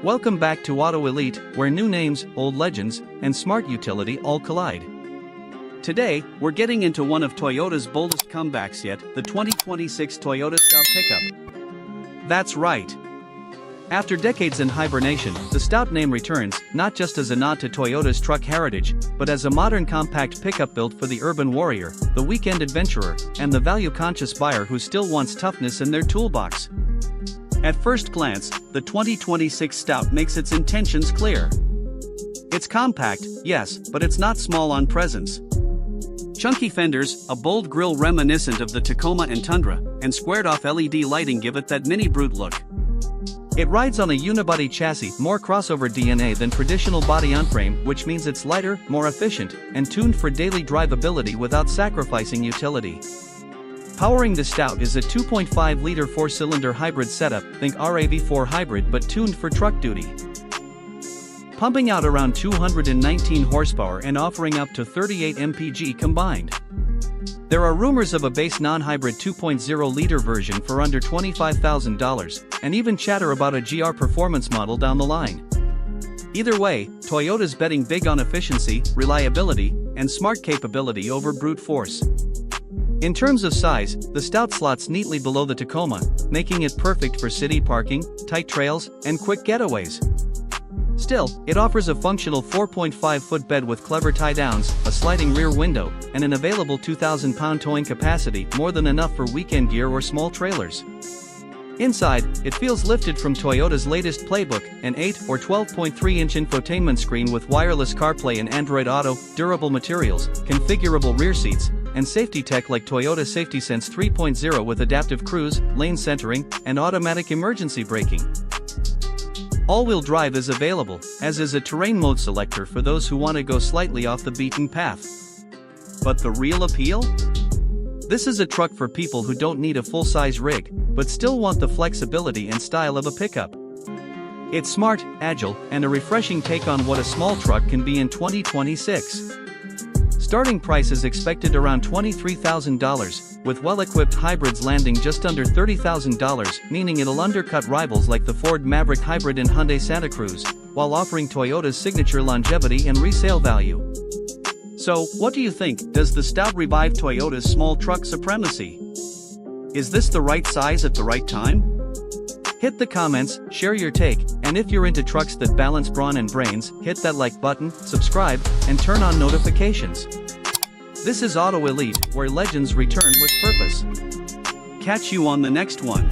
Welcome back to Auto Elite, where new names, old legends, and smart utility all collide. Today, we're getting into one of Toyota's boldest comebacks yet, the 2026 Toyota Stout Pickup. That's right. After decades in hibernation, the Stout name returns, not just as a nod to Toyota's truck heritage, but as a modern compact pickup built for the urban warrior, the weekend adventurer, and the value-conscious buyer who still wants toughness in their toolbox. At first glance, the 2026 Stout makes its intentions clear. It's compact, yes, but it's not small on presence. Chunky fenders, a bold grille reminiscent of the Tacoma and Tundra, and squared-off LED lighting give it that mini brute look. It rides on a unibody chassis, more crossover DNA than traditional body-on-frame, which means it's lighter, more efficient, and tuned for daily drivability without sacrificing utility. Powering the Stout is a 2.5-liter 4-cylinder hybrid setup, think RAV4 hybrid but tuned for truck duty. Pumping out around 219 horsepower and offering up to 38 mpg combined. There are rumors of a base non-hybrid 2.0-liter version for under $25,000, and even chatter about a GR performance model down the line. Either way, Toyota's betting big on efficiency, reliability, and smart capability over brute force. In terms of size, the Stout slots neatly below the Tacoma, making it perfect for city parking, tight trails, and quick getaways. Still, it offers a functional 4.5-foot bed with clever tie-downs, a sliding rear window, and an available 2,000-pound towing capacity, more than enough for weekend gear or small trailers. Inside, it feels lifted from Toyota's latest playbook, an 8 or 12.3-inch infotainment screen with wireless CarPlay and Android Auto, durable materials, configurable rear seats, and safety tech like Toyota Safety Sense 3.0 with adaptive cruise, lane centering, and automatic emergency braking. All-wheel drive is available, as is a terrain mode selector for those who want to go slightly off the beaten path. But the real appeal? This is a truck for people who don't need a full-size rig, but still want the flexibility and style of a pickup. It's smart, agile, and a refreshing take on what a small truck can be in 2026. Starting price is expected around $23,000, with well-equipped hybrids landing just under $30,000, meaning it'll undercut rivals like the Ford Maverick Hybrid and Hyundai Santa Cruz, while offering Toyota's signature longevity and resale value. So, what do you think? Does the Stout revive Toyota's small truck supremacy? Is this the right size at the right time? Hit the comments, share your take, and if you're into trucks that balance brawn and brains, hit that like button, subscribe, and turn on notifications. This is Auto Elite, where legends return with purpose. Catch you on the next one.